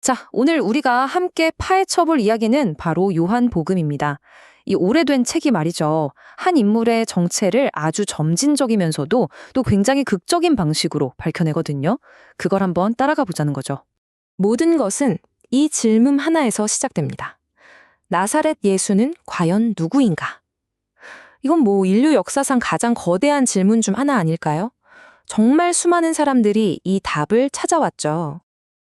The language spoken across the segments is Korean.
자, 오늘 우리가 함께 파헤쳐볼 이야기는 바로 요한복음입니다. 이 오래된 책이 말이죠. 한 인물의 정체를 아주 점진적이면서도 또 굉장히 극적인 방식으로 밝혀내거든요. 그걸 한번 따라가 보자는 거죠. 모든 것은 이 질문 하나에서 시작됩니다. 나사렛 예수는 과연 누구인가? 이건 뭐 인류 역사상 가장 거대한 질문 중 하나 아닐까요? 정말 수많은 사람들이 이 답을 찾아왔죠.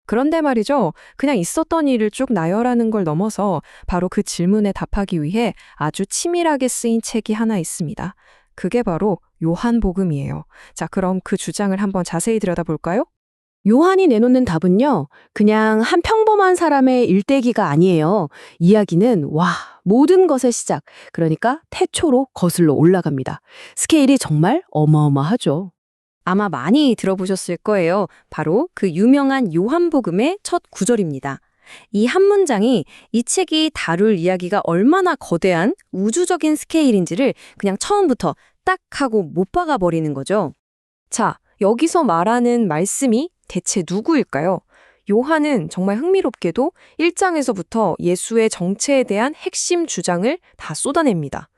그런데 말이죠. 그냥 있었던 일을 쭉 나열하는 걸 넘어서 바로 그 질문에 답하기 위해 아주 치밀하게 쓰인 책이 하나 있습니다. 그게 바로 요한복음이에요. 자, 그럼 그 주장을 한번 자세히 들여다볼까요? 요한이 내놓는 답은요, 그냥 한 평범한 사람의 일대기가 아니에요. 이야기는, 모든 것의 시작, 그러니까 태초로 거슬러 올라갑니다. 스케일이 정말 어마어마하죠. 아마 많이 들어보셨을 거예요. 바로 그 유명한 요한복음의 첫 구절입니다. 이 한 문장이 이 책이 다룰 이야기가 얼마나 거대한 우주적인 스케일인지를 그냥 처음부터 딱 하고 못 박아 버리는 거죠. 자, 여기서 말하는 말씀이 대체 누구일까요? 요한은 정말 흥미롭게도 1장에서부터 예수의 정체에 대한 핵심 주장을 다 쏟아냅니다.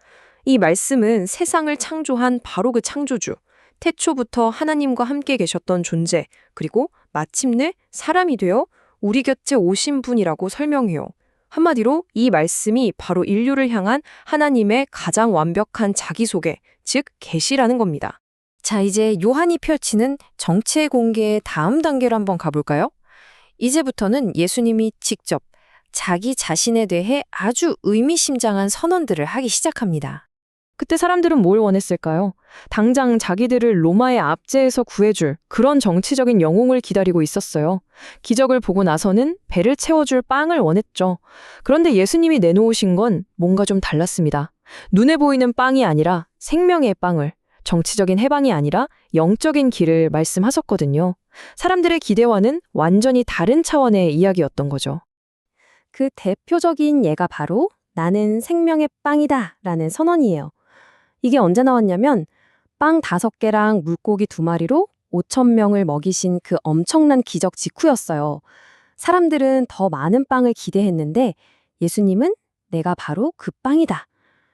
이 말씀은 세상을 창조한 바로 그 창조주, 태초부터 하나님과 함께 계셨던 존재, 그리고 마침내 사람이 되어 우리 곁에 오신 분이라고 설명해요. 한마디로 이 말씀이 바로 인류를 향한 하나님의 가장 완벽한 자기소개, 즉 계시라는 겁니다. 자, 이제 요한이 펼치는 정체 공개의 다음 단계로 한번 가볼까요? 이제부터는 예수님이 직접 자기 자신에 대해 아주 의미심장한 선언들을 하기 시작합니다. 그때 사람들은 뭘 원했을까요? 당장 자기들을 로마의 압제에서 구해줄 그런 정치적인 영웅을 기다리고 있었어요. 기적을 보고 나서는 배를 채워줄 빵을 원했죠. 그런데 예수님이 내놓으신 건 뭔가 좀 달랐습니다. 눈에 보이는 빵이 아니라 생명의 빵을, 정치적인 해방이 아니라 영적인 길을 말씀하셨거든요. 사람들의 기대와는 완전히 다른 차원의 이야기였던 거죠. 그 대표적인 예가 바로 나는 생명의 빵이다 라는 선언이에요. 이게 언제 나왔냐면 빵 5개랑 물고기 2마리로 5천 명을 먹이신 그 엄청난 기적 직후였어요. 사람들은 더 많은 빵을 기대했는데 예수님은 내가 바로 그 빵이다.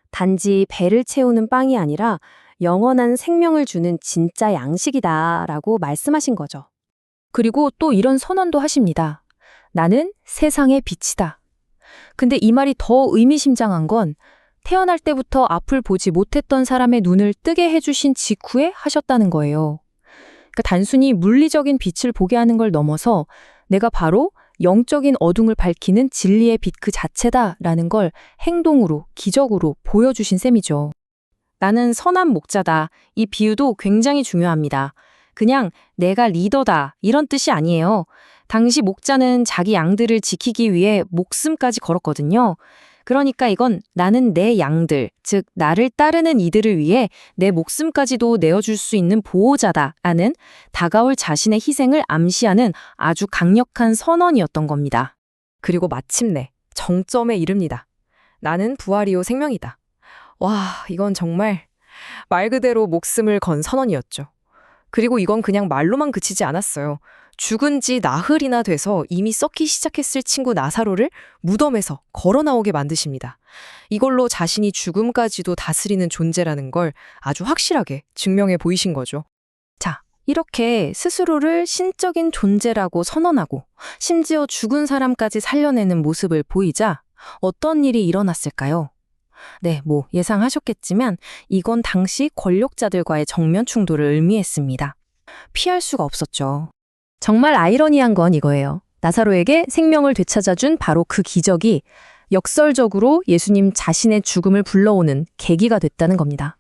단지 배를 채우는 빵이 아니라 영원한 생명을 주는 진짜 양식이다 라고 말씀하신 거죠. 그리고 또 이런 선언도 하십니다. 나는 세상의 빛이다. 근데 이 말이 더 의미심장한 건 태어날 때부터 앞을 보지 못했던 사람의 눈을 뜨게 해주신 직후에 하셨다는 거예요. 그러니까 단순히 물리적인 빛을 보게 하는 걸 넘어서 내가 바로 영적인 어둠을 밝히는 진리의 빛 그 자체다라는 걸 행동으로, 기적으로 보여주신 셈이죠. 나는 선한 목자다. 이 비유도 굉장히 중요합니다. 그냥 내가 리더다 이런 뜻이 아니에요. 당시 목자는 자기 양들을 지키기 위해 목숨까지 걸었거든요. 그러니까 이건 나는 내 양들, 즉 나를 따르는 이들을 위해 내 목숨까지도 내어줄 수 있는 보호자다 라는 다가올 자신의 희생을 암시하는 아주 강력한 선언이었던 겁니다. 그리고 마침내 정점에 이릅니다. 나는 부활이요 생명이다. 와, 이건 정말 말 그대로 목숨을 건 선언이었죠. 그리고 이건 그냥 말로만 그치지 않았어요. 죽은 지 나흘이나 돼서 이미 썩기 시작했을 친구 나사로를 무덤에서 걸어 나오게 만드십니다. 이걸로 자신이 죽음까지도 다스리는 존재라는 걸 아주 확실하게 증명해 보이신 거죠. 자, 이렇게 스스로를 신적인 존재라고 선언하고 심지어 죽은 사람까지 살려내는 모습을 보이자 어떤 일이 일어났을까요? 네, 뭐 예상하셨겠지만 이건 당시 권력자들과의 정면 충돌을 의미했습니다. 피할 수가 없었죠. 정말 아이러니한 건 이거예요. 나사로에게 생명을 되찾아준 바로 그 기적이 역설적으로 예수님 자신의 죽음을 불러오는 계기가 됐다는 겁니다.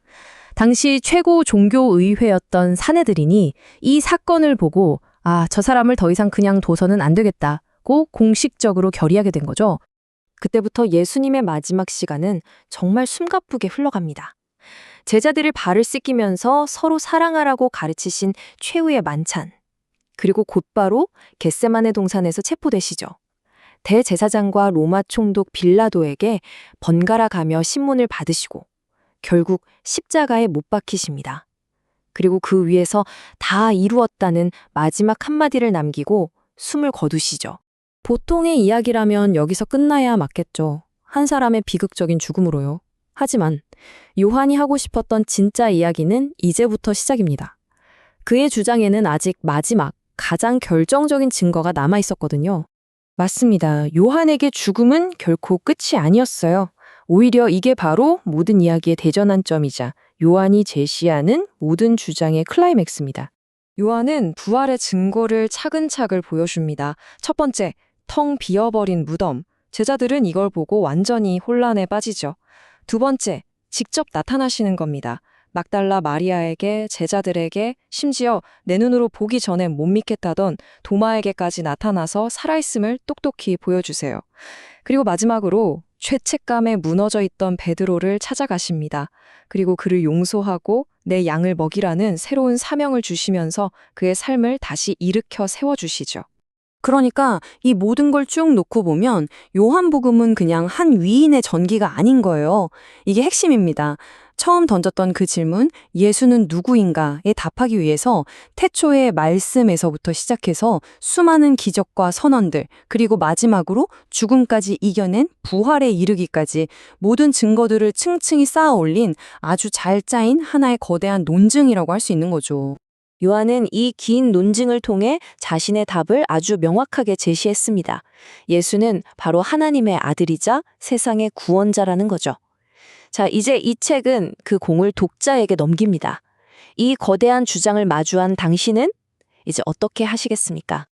당시 최고 종교의회였던 사내들인이 이 사건을 보고 저 사람을 더 이상 그냥 둬서는 안 되겠다고 공식적으로 결의하게 된 거죠. 그때부터 예수님의 마지막 시간은 정말 숨가쁘게 흘러갑니다. 제자들을 발을 씻기면서 서로 사랑하라고 가르치신 최후의 만찬. 그리고 곧바로 겟세마네 동산에서 체포되시죠. 대제사장과 로마 총독 빌라도에게 번갈아 가며 신문을 받으시고 결국 십자가에 못 박히십니다. 그리고 그 위에서 다 이루었다는 마지막 한마디를 남기고 숨을 거두시죠. 보통의 이야기라면 여기서 끝나야 맞겠죠. 한 사람의 비극적인 죽음으로요. 하지만 요한이 하고 싶었던 진짜 이야기는 이제부터 시작입니다. 그의 주장에는 아직 마지막, 가장 결정적인 증거가 남아 있었거든요. 맞습니다. 요한에게 죽음은 결코 끝이 아니었어요. 오히려 이게 바로 모든 이야기의 대전환점이자 요한이 제시하는 모든 주장의 클라이맥스입니다. 요한은 부활의 증거를 차근차근 보여줍니다. 첫 번째, 텅 비어버린 무덤. 제자들은 이걸 보고 완전히 혼란에 빠지죠. 두 번째, 직접 나타나시는 겁니다. 막달라 마리아에게, 제자들에게, 심지어 내 눈으로 보기 전에 못 믿겠다던 도마에게까지 나타나서 살아있음을 똑똑히 보여주세요. 그리고 마지막으로 죄책감에 무너져 있던 베드로를 찾아가십니다. 그리고 그를 용서하고 내 양을 먹이라는 새로운 사명을 주시면서 그의 삶을 다시 일으켜 세워주시죠. 그러니까 이 모든 걸 쭉 놓고 보면 요한복음은 그냥 한 위인의 전기가 아닌 거예요. 이게 핵심입니다. 처음 던졌던 그 질문, 예수는 누구인가에 답하기 위해서 태초의 말씀에서부터 시작해서 수많은 기적과 선언들, 그리고 마지막으로 죽음까지 이겨낸 부활에 이르기까지 모든 증거들을 층층이 쌓아 올린 아주 잘 짜인 하나의 거대한 논증이라고 할 수 있는 거죠. 요한은 이 긴 논증을 통해 자신의 답을 아주 명확하게 제시했습니다. 예수는 바로 하나님의 아들이자 세상의 구원자라는 거죠. 자, 이제 이 책은 그 공을 독자에게 넘깁니다. 이 거대한 주장을 마주한 당신은 이제 어떻게 하시겠습니까?